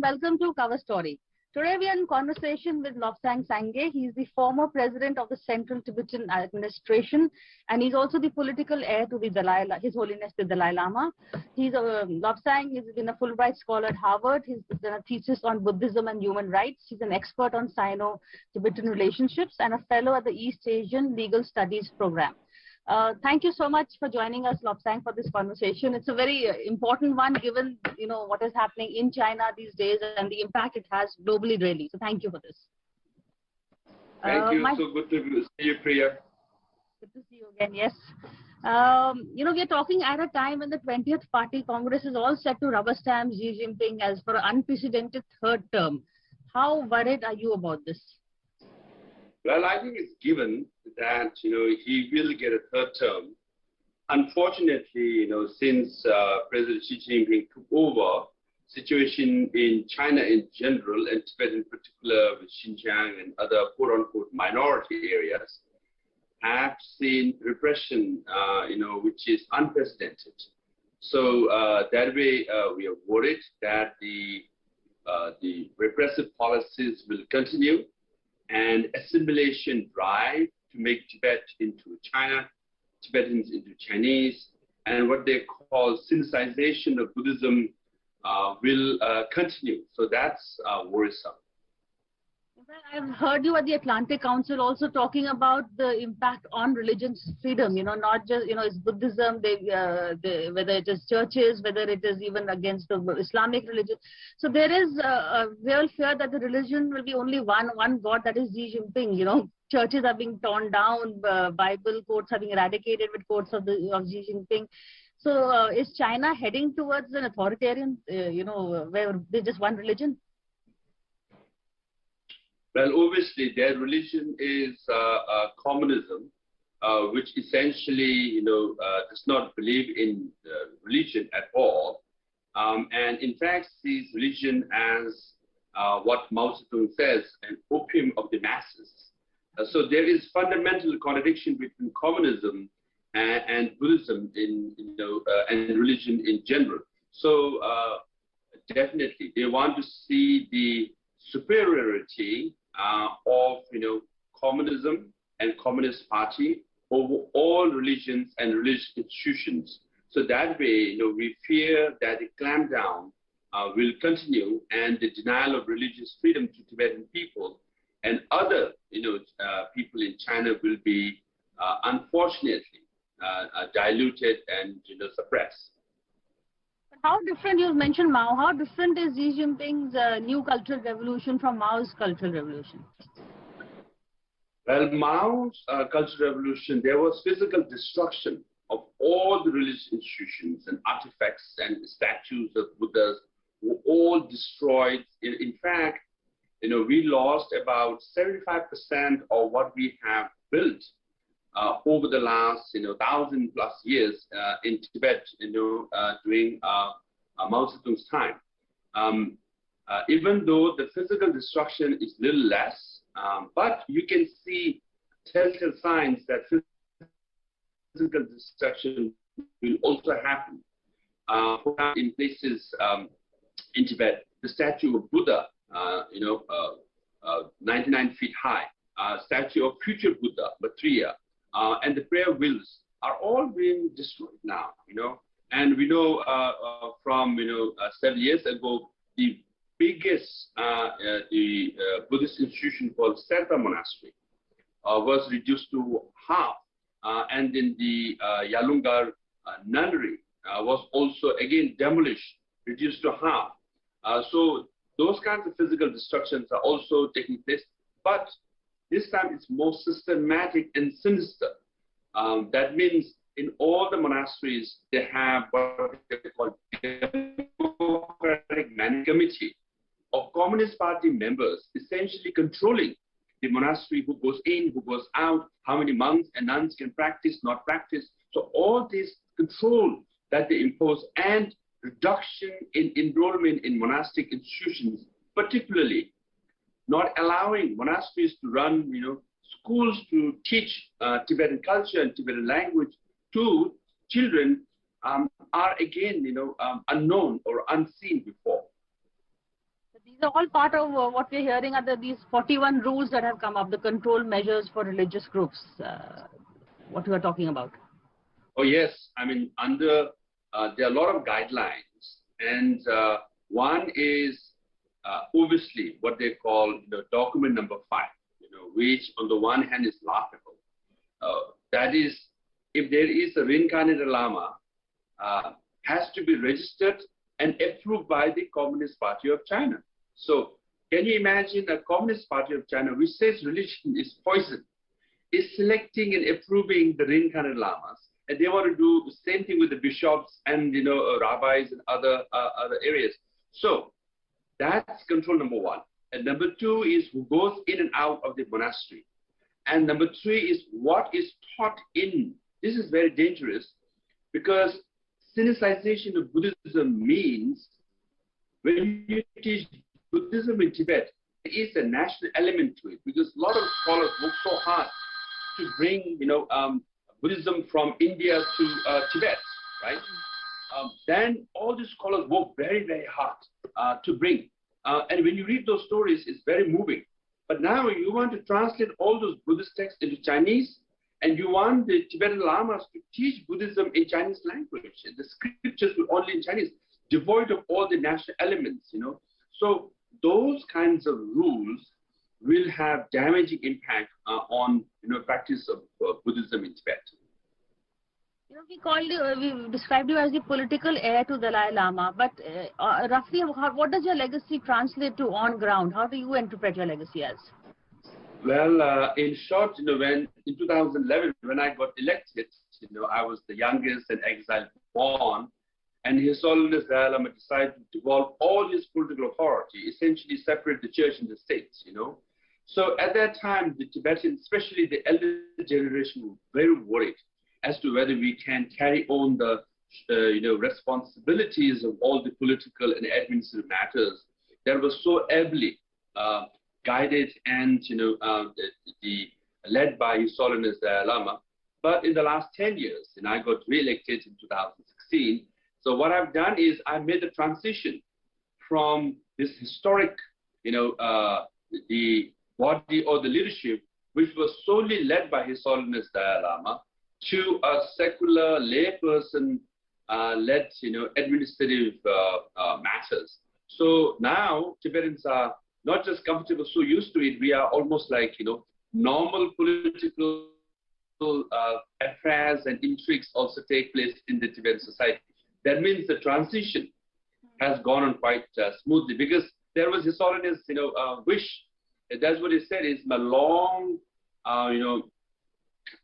and welcome to Cover Story. Today we are in conversation with Lobsang Sangay. He is the former president of the Central Tibetan Administration, and he's also the political heir to the His Holiness the Dalai Lama. Lobsang has been a Fulbright scholar at Harvard. He's done a thesis on Buddhism and human rights. He's an expert on Sino-Tibetan relationships and a fellow at the East Asian Legal Studies Program. Thank you so much for joining us, Lobsang, for this conversation. It's a very important one, given what is happening in China these days and the impact it has globally, really. So thank you for this. Thank you. So good to see you, Priya. Good to see you again. Yes. We are talking at a time when the 20th Party Congress is all set to rubber stamp Xi Jinping as for an unprecedented third term. How worried are you about this? Well, I think it's given that, he will get a third term. Unfortunately, since President Xi Jinping took over, situation in China in general, and Tibet in particular, with Xinjiang and other quote-unquote minority areas, have seen repression, which is unprecedented. So that way, we are worried that the repressive policies will continue, and assimilation drive to make Tibet into China, Tibetans into Chinese, and what they call Sinicization of Buddhism will continue. So that's worrisome. I've heard you at the Atlantic Council also talking about the impact on religion's freedom, not just, it's Buddhism, whether it is churches, whether it is even against the Islamic religion. So there is a real fear that the religion will be only one God, that is Xi Jinping. Churches are being torn down, Bible quotes are being eradicated with quotes of Xi Jinping. So is China heading towards an authoritarian, where there's just one religion? Well, obviously, their religion is communism, which essentially, does not believe in religion at all, and in fact sees religion as what Mao Zedong says, an opium of the masses. So there is fundamental contradiction between communism and Buddhism and religion in general. So definitely, they want to see the superiority of communism and Communist Party over all religions and religious institutions. So that way, we fear that the clampdown will continue, and the denial of religious freedom to Tibetan people and other people in China will be unfortunately diluted and suppressed. How different, you mentioned Mao, how different is Xi Jinping's new cultural revolution from Mao's cultural revolution? Well, Mao's cultural revolution, there was physical destruction of all the religious institutions and artifacts, and statues of Buddhas were all destroyed. In fact, we lost about 75% of what we have built over the last 1,000+ years in Tibet, during Mao Zedong's time. Even though the physical destruction is little less, but you can see telltale signs that physical destruction will also happen. In places in Tibet, the statue of Buddha, 99 feet high, statue of future Buddha, Maitreya, and the prayer wheels are all being destroyed now, And we know from, several years ago, the biggest Buddhist institution called Sartha Monastery was reduced to half. And then the Yalungar nunnery was also again demolished, reduced to half. So those kinds of physical destructions are also taking place, but this time it's more systematic and sinister. That means in all the monasteries, they have what they call democratic management committee of Communist Party members, essentially controlling the monastery, who goes in, who goes out, how many monks and nuns can practice, not practice. So all this control that they impose, and reduction in enrollment in monastic institutions, particularly not allowing monasteries to run, schools to teach Tibetan culture and Tibetan language to children are again, unknown or unseen before. They're all part of what we're hearing are these 41 rules that have come up, the control measures for religious groups, what you are talking about. Oh, yes. I mean, there are a lot of guidelines. And one is obviously what they call document number 5, which on the one hand is laughable. That is, if there is a reincarnated Lama, has to be registered and approved by the Communist Party of China. So can you imagine a Communist Party of China, which says religion is poison, is selecting and approving the reincarnated Lamas, and they want to do the same thing with the bishops and rabbis and other areas. So that's control number 1. And number 2 is who goes in and out of the monastery. And number 3 is what is taught in. This is very dangerous because Sinicization of Buddhism means when you teach Buddhism in Tibet, there is a national element to it because a lot of scholars work so hard to bring, Buddhism from India to Tibet, right? Then all these scholars work very, very hard to bring. And when you read those stories, it's very moving. But now you want to translate all those Buddhist texts into Chinese, and you want the Tibetan Lamas to teach Buddhism in Chinese language. And the scriptures were only in Chinese, devoid of all the national elements, So those kinds of rules will have damaging impact on practice of Buddhism in Tibet. We described you as the political heir to Dalai Lama, but roughly, what does your legacy translate to on ground? How do you interpret your legacy as? Well, in short, when in 2011, when I got elected, I was the youngest and exiled born, and His Holiness Dalai Lama decided to devolve all his political authority, essentially separate the church and the state, So at that time, the Tibetans, especially the elder generation, were very worried as to whether we can carry on the, responsibilities of all the political and administrative matters that were so ably guided and, led by His Holiness Dalai Lama. But in the last 10 years, and I got re-elected in 2016, so what I've done is I made the transition from this historic, the body or the leadership, which was solely led by His Holiness Dalai Lama, to a secular layperson led, administrative matters. So now Tibetans are not just comfortable, so used to it, we are almost like, normal political affairs and intrigues also take place in the Tibetan society. That means the transition has gone on quite smoothly because there was His Holiness, wish. That's what he said is my long,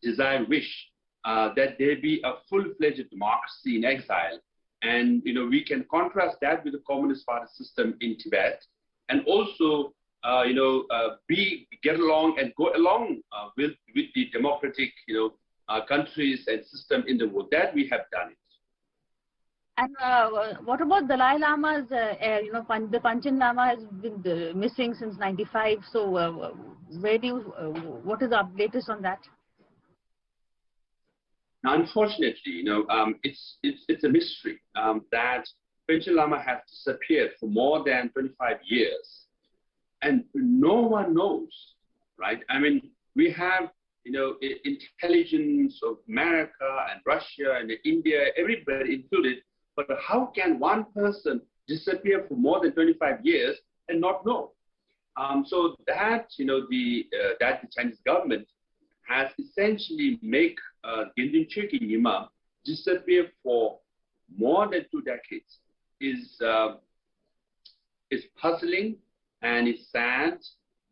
desired wish that there be a full-fledged democracy in exile. And, we can contrast that with the Communist Party system in Tibet and also, get along and go along with the democratic, countries and system in the world. That we have done it. And what about Dalai Lama's heir? The Panchen Lama has been missing since '95. So, what is the latest on that? Now, unfortunately, it's a mystery that Panchen Lama has disappeared for more than 25 years, and no one knows, right? I mean, we have intelligence of America and Russia and India, everybody included. But how can one person disappear for more than 25 years and not know? So that, that the Chinese government has essentially make Gendin Chökyi Nyima disappear for more than 2 decades is puzzling and it's sad.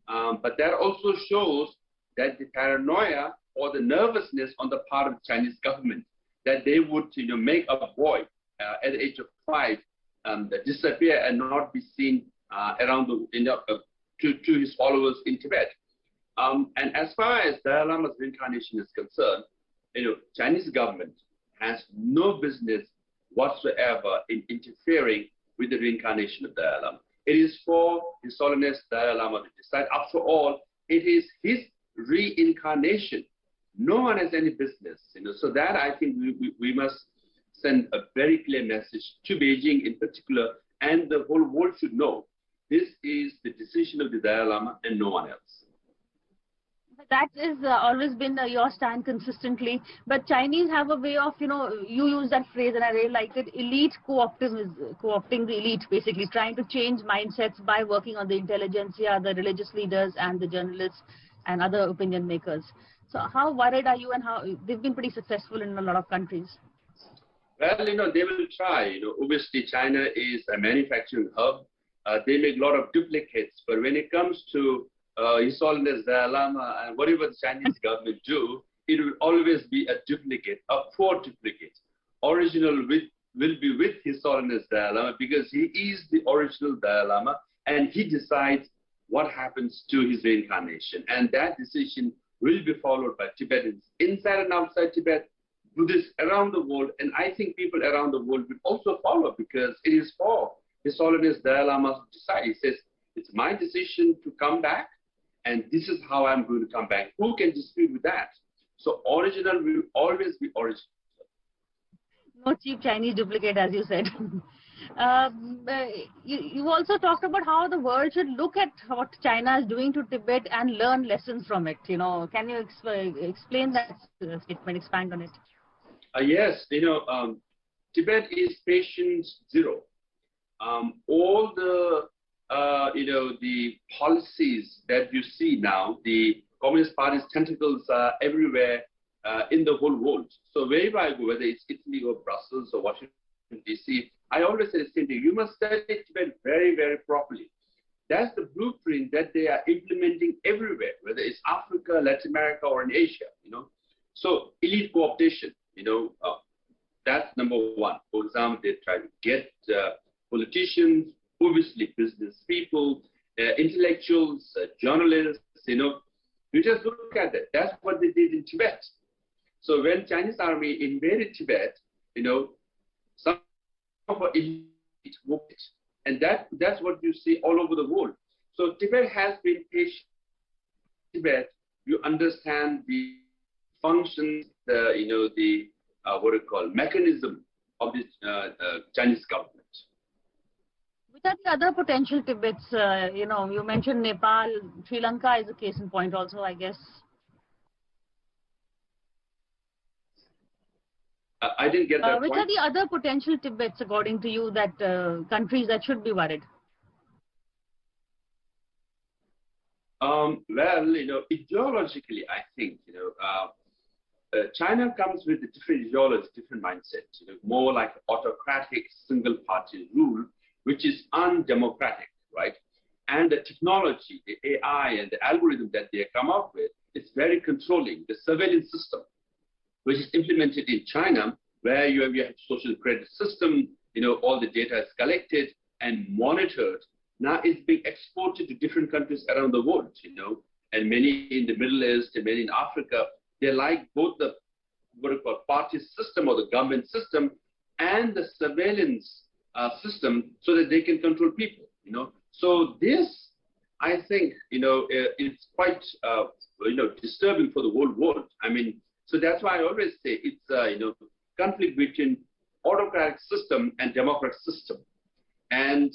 But that also shows that the paranoia or the nervousness on the part of the Chinese government that they would, make a boy at the age of 5 disappear and not be seen around to his followers in Tibet. And as far as Dalai Lama's reincarnation is concerned, Chinese government has no business whatsoever in interfering with the reincarnation of Dalai Lama. It is for His Holiness Dalai Lama to decide. After all, it is his reincarnation. No one has any business, So that I think we must send a very clear message to Beijing in particular, and the whole world should know. this is the decision of the Dalai Lama and no one else. That is always been your stand consistently. But Chinese have a way of, you use that phrase and I really liked it, elite co-opting the elite, basically trying to change mindsets by working on the intelligentsia, the religious leaders and the journalists and other opinion makers. So how worried are you, and how they've been pretty successful in a lot of countries? Well, they will try. Obviously China is a manufacturing hub. They make a lot of duplicates, but when it comes to His Holiness Dalai Lama and whatever the Chinese government do, it will always be a duplicate, a poor duplicate. Original will be with His Holiness Dalai Lama because he is the original Dalai Lama and he decides what happens to his reincarnation. And that decision will be followed by Tibetans inside and outside Tibet, Buddhists around the world, and I think people around the world will also follow because it is for His Holiness Dalai Lama to decide. He says, it's my decision to come back, and this is how I'm going to come back. Who can dispute with that? So original will always be original. No cheap Chinese duplicate, as you said. You also talked about how the world should look at what China is doing to Tibet and learn lessons from it. Can you explain that statement, expand on it? Yes, Tibet is patient zero. All the the policies that you see now, the Communist Party's tentacles are everywhere in the whole world. So wherever I go, whether it's Italy or Brussels or Washington, D.C., I always say the same thing. You must study Tibet very, very properly. That's the blueprint that they are implementing everywhere, whether it's Africa, Latin America, or in Asia, So elite co-optation, that's number one. For example, they try to get politicians, obviously business people, intellectuals, journalists, You just look at that. That's what they did in Tibet. So when Chinese army invaded Tibet, some of our elite moved it. And that's what you see all over the world. So Tibet has been patient. Tibet, you understand the functions, mechanism of the Chinese government. Which are the other potential Tibets? You mentioned Nepal, Sri Lanka is a case in point also, I guess. I didn't get that Which point. are the other potential Tibets, according to you, that countries that should be worried? Well, ideologically, I think, China comes with a different ideology, different mindset, more like autocratic single-party rule, which is undemocratic, right? And the technology, the AI and the algorithm that they come up with is very controlling. The surveillance system, which is implemented in China, where you have social credit system, all the data is collected and monitored. Now it's being exported to different countries around the world, and many in the Middle East and many in Africa, they like both the party system or the government system and the surveillance system so that they can control people, So this, I think, it's quite, disturbing for the whole world. So that's why I always say it's, conflict between autocratic system and democratic system. And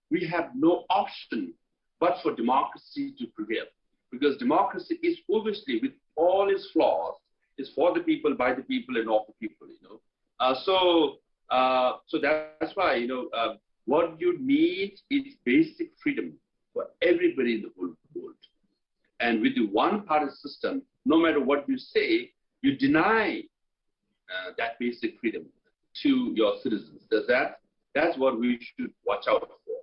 we have no option but for democracy to prevail. Because democracy is obviously, with all its flaws, is for the people, by the people, and of the people, So that's why, what you need is basic freedom for everybody in the whole world. And with the one-party system, no matter what you say, you deny that basic freedom to your citizens. That's what we should watch out for.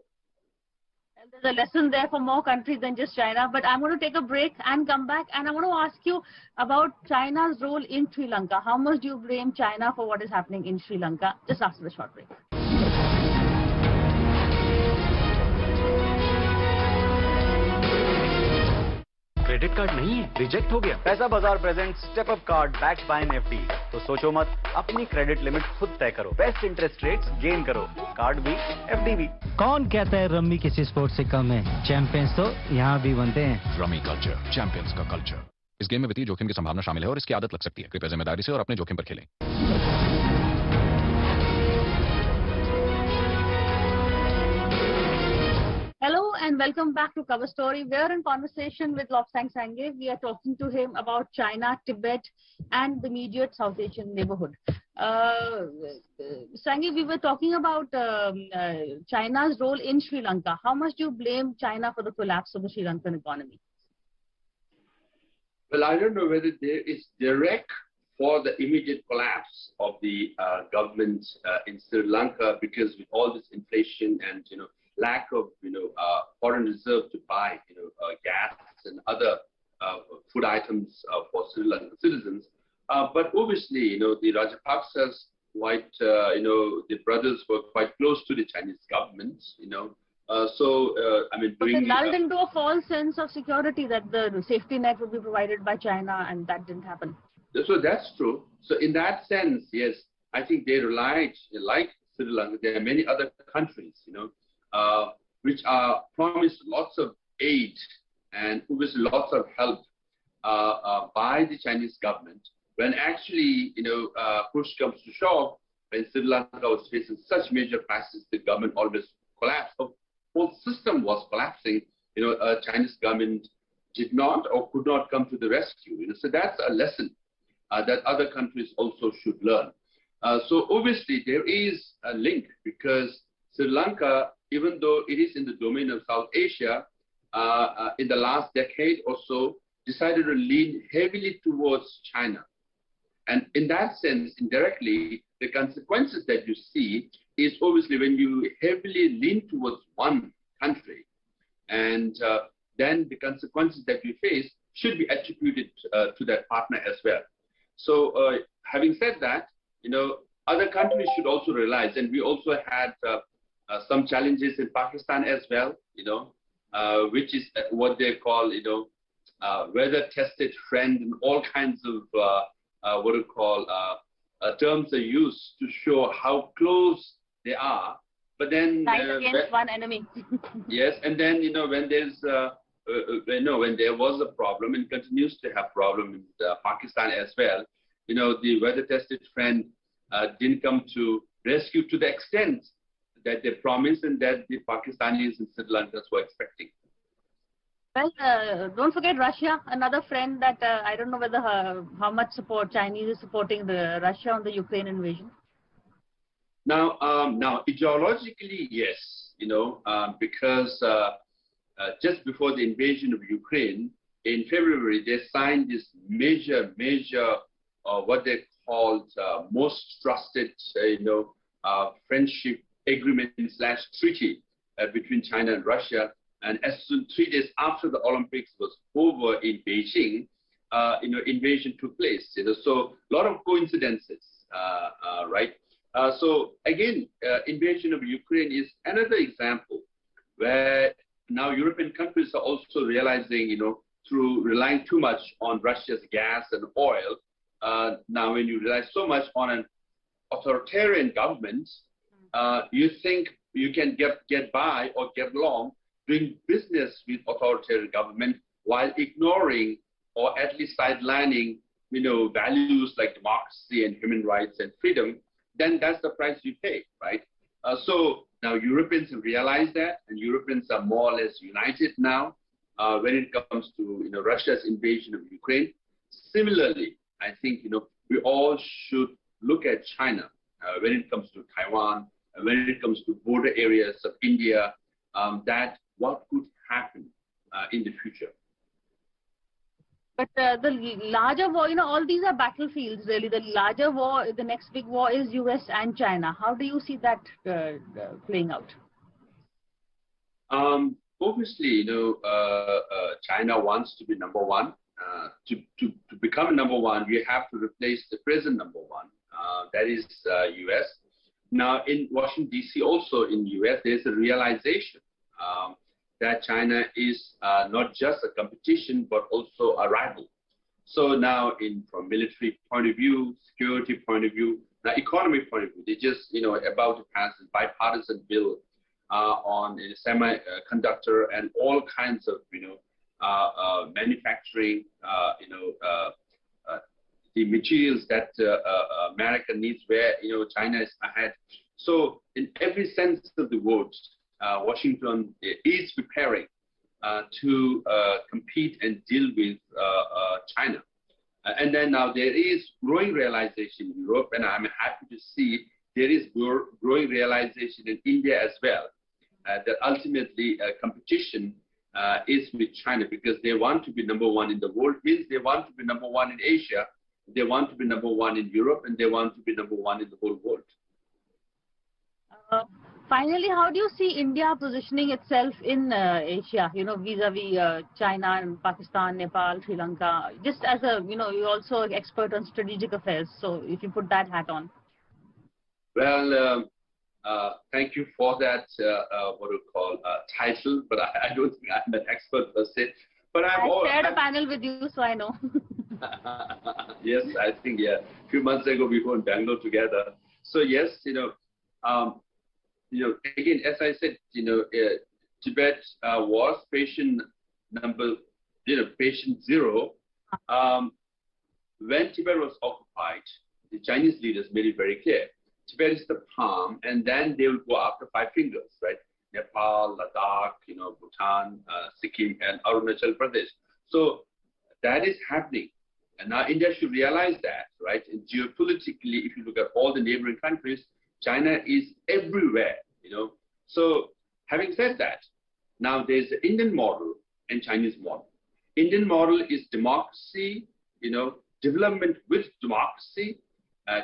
And there's a lesson there for more countries than just China. But I'm going to take a break and come back. And I want to ask you about China's role in Sri Lanka. How much do you blame China for what is happening in Sri Lanka? Just after the short break. Credit card नहीं है, reject हो गया। Paisabazaar present step up card backed by an FD. तो सोचो मत, अपनी credit limit खुद तय करो, बेस्ट इंटरेस्ट रेट्स गेन करो, कार्ड भी एफडी भी। कौन कहता है रम्मी किसी स्पोर्ट से कम है? चैंपियंस तो यहाँ भी बनते हैं। रम्मी कल्चर, चैंपियंस का कल्चर। इस गेम में वित्तीय जोखिम की संभावना शामिल है और इसकी आदत लग सकती है। कृपया जिम्मेदारी से और अपने जोखिम पर खेलें। Hello and welcome back to Cover Story. We are in conversation with Lobsang Sangay. We are talking to him about China, Tibet, and the immediate South Asian neighborhood. Sangay, we were talking about China's role in Sri Lanka. How much do you blame China for the collapse of the Sri Lankan economy? Well, I don't know whether there is direct for the immediate collapse of the government in Sri Lanka, because with all this inflation and lack of foreign reserve to buy gas and other food items for Sri Lankan citizens. But obviously, the Rajapaksas, the brothers were quite close to the Chinese government, I mean, but they lulled into a false sense of security that the safety net would be provided by China, and that didn't happen. So that's true. So in that sense, yes, I think they relied, like Sri Lanka, there are many other countries, which are promised lots of aid and obviously lots of help by the Chinese government. When actually, push comes to shove, when Sri Lanka was facing such major crisis, the government always collapsed. The whole system was collapsing. Chinese government did not or could not come to the rescue. So that's a lesson that other countries also should learn. So obviously there is a link, because Sri Lanka, even though it is in the domain of South Asia, in the last decade or so, decided to lean heavily towards China. And in that sense, indirectly, the consequences that you see is obviously when you heavily lean towards one country, and then the consequences that you face should be attributed to that partner as well. So having said that, other countries should also realize, and we also had some challenges in Pakistan as well, which is what they call, weather-tested friend, and all kinds of terms are used to show how close they are. But then against one enemy. Yes, and then when there's when there was a problem and continues to have problem in Pakistan as well, the weather-tested friend didn't come to rescue to the extent that they promised and that the Pakistanis and Sri Lankans were expecting. Well, don't forget Russia, another friend that I don't know whether how much support Chinese is supporting the Russia on the Ukraine invasion. Now, ideologically, yes, because just before the invasion of Ukraine in February, they signed this major, what they called most trusted, friendship agreement / treaty between China and Russia. And as soon 3 days after the Olympics was over in Beijing, invasion took place. So a lot of coincidences, right? So again, invasion of Ukraine is another example where now European countries are also realizing, through relying too much on Russia's gas and oil. Now, when you rely so much on an authoritarian government, you think you can get by or get along doing business with authoritarian government while ignoring or at least sidelining, values like democracy and human rights and freedom. Then that's the price you pay, right? So now Europeans have realized that, and Europeans are more or less united now when it comes to Russia's invasion of Ukraine. Similarly, I think we all should look at China when it comes to Taiwan, when it comes to border areas of India, that what could happen in the future. But the larger war, all these are battlefields really. The larger war, the next big war is US and China. How do you see that playing out? Obviously, China wants to be number one. To become number one, you have to replace the present number one. That is US. Now, in Washington, D.C., also in US, there's a realization that China is not just a competition, but also a rival. So now, from military point of view, security point of view, now economy point of view, they just, about to pass a bipartisan bill on a semiconductor and all kinds of, manufacturing, the materials that America needs, where China is ahead. So in every sense of the word, Washington is preparing to compete and deal with China. And then now there is growing realization in Europe, and I'm happy to see there is growing realization in India as well, that ultimately competition is with China, because they want to be number one in the world, means they want to be number one in Asia, they want to be number one in Europe, and they want to be number one in the whole world. Finally, how do you see India positioning itself in Asia, vis-a-vis China and Pakistan, Nepal, Sri Lanka, just as a, you're also an expert on strategic affairs, so if you put that hat on. Well, thank you for that, title, but I don't think I'm an expert per se. But I shared a panel with you, so I know. Yes, I think, a few months ago we were in Bangalore together. So yes, again, as I said, Tibet was patient zero. When Tibet was occupied, the Chinese leaders made it very clear. Tibet is the palm, and then they will go after 5 fingers, right? Nepal, Ladakh, Bhutan, Sikkim, and Arunachal Pradesh. So that is happening. And now India should realize that, right? And geopolitically, if you look at all the neighboring countries, China is everywhere, So having said that, now there's the Indian model and Chinese model. Indian model is democracy, development with democracy.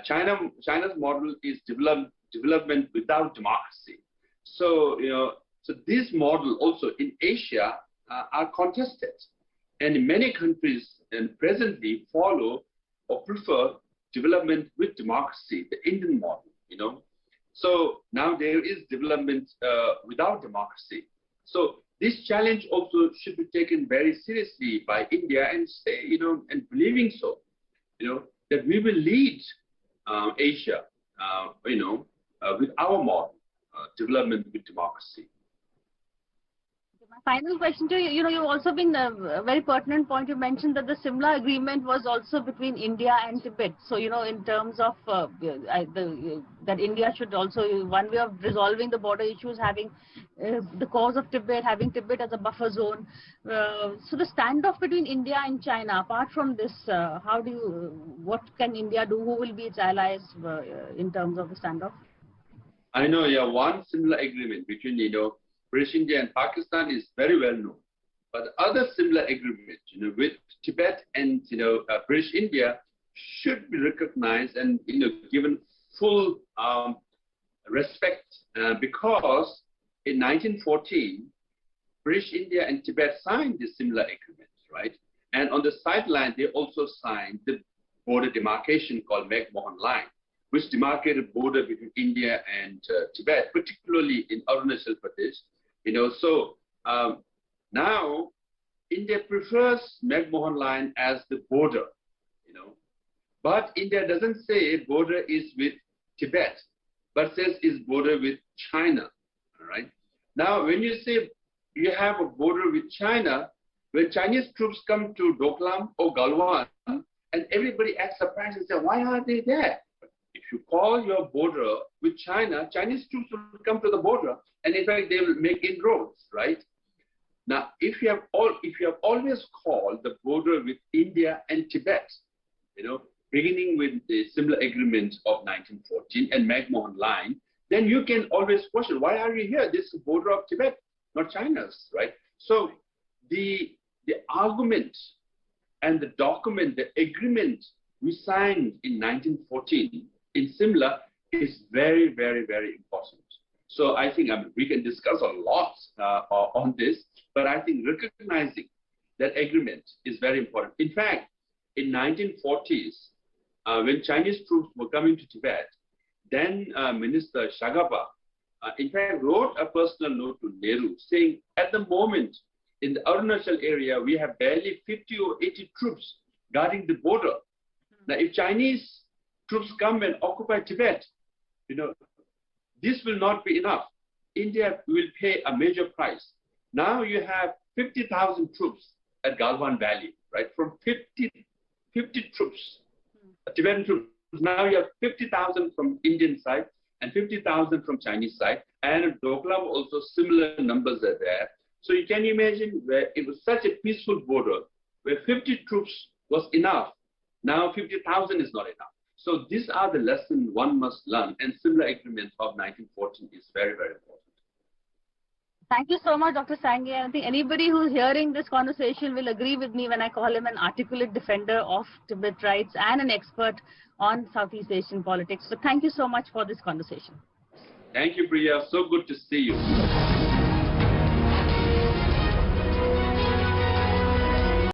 China's model is development without democracy. So, so this model also in Asia are contested. And in many countries and presently follow or prefer development with democracy, the Indian model, So now there is development without democracy. So this challenge also should be taken very seriously by India and say, and believing so, that we will lead Asia, with our model, development with democracy. My final question to you, you've also been a very pertinent point. You mentioned that the Simla agreement was also between India and Tibet. So, in terms of that India should also, one way of resolving the border issues, having the cause of Tibet, having Tibet as a buffer zone. So the standoff between India and China, apart from this, what can India do? Who will be its allies in terms of the standoff? I know, one similar agreement between, British India and Pakistan is very well known. But the other similar agreement, with Tibet and, British India should be recognized and, given full respect because in 1914, British India and Tibet signed this similar agreement, right? And on the sideline, they also signed the border demarcation called McMahon Line, which demarcated border between India and Tibet, particularly in Arunachal Pradesh. So now India prefers McMahon Line as the border, but India doesn't say border is with Tibet, but says is border with China, all right? Now, when you say you have a border with China, when Chinese troops come to Doklam or Galwan, and everybody acts surprised and say, why are they there? If you call your border with China, Chinese troops will come to the border, and in fact, they will make inroads, right? Now, if you have always called the border with India and Tibet, beginning with the similar agreement of 1914 and McMahon Line, then you can always question, why are you here? This is the border of Tibet, not China's, right? So the argument and the document, the agreement we signed in 1914 in Simla is very, very, very important. So I think we can discuss a lot on this, but I think recognizing that agreement is very important. In fact, in 1940s, when Chinese troops were coming to Tibet, then Minister Shagapa, in fact, wrote a personal note to Nehru saying, at the moment, in the Arunachal area, we have barely 50 or 80 troops guarding the border. Now, if Chinese troops come and occupy Tibet, this will not be enough. India will pay a major price. Now you have 50,000 troops at Galwan Valley, right? From 50 troops, Tibetan troops. Now you have 50,000 from Indian side. and 50,000 from Chinese side. And in Doklam also similar numbers are there. So you can imagine where it was such a peaceful border where 50 troops was enough. Now 50,000 is not enough. So these are the lessons one must learn, and similar agreement of 1914 is very, very important. Thank you so much, Dr. Sangay. I think anybody who's hearing this conversation will agree with me when I call him an articulate defender of Tibet rights and an expert on Southeast Asian politics. So thank you so much for this conversation. Thank you, Priya. So good to see you.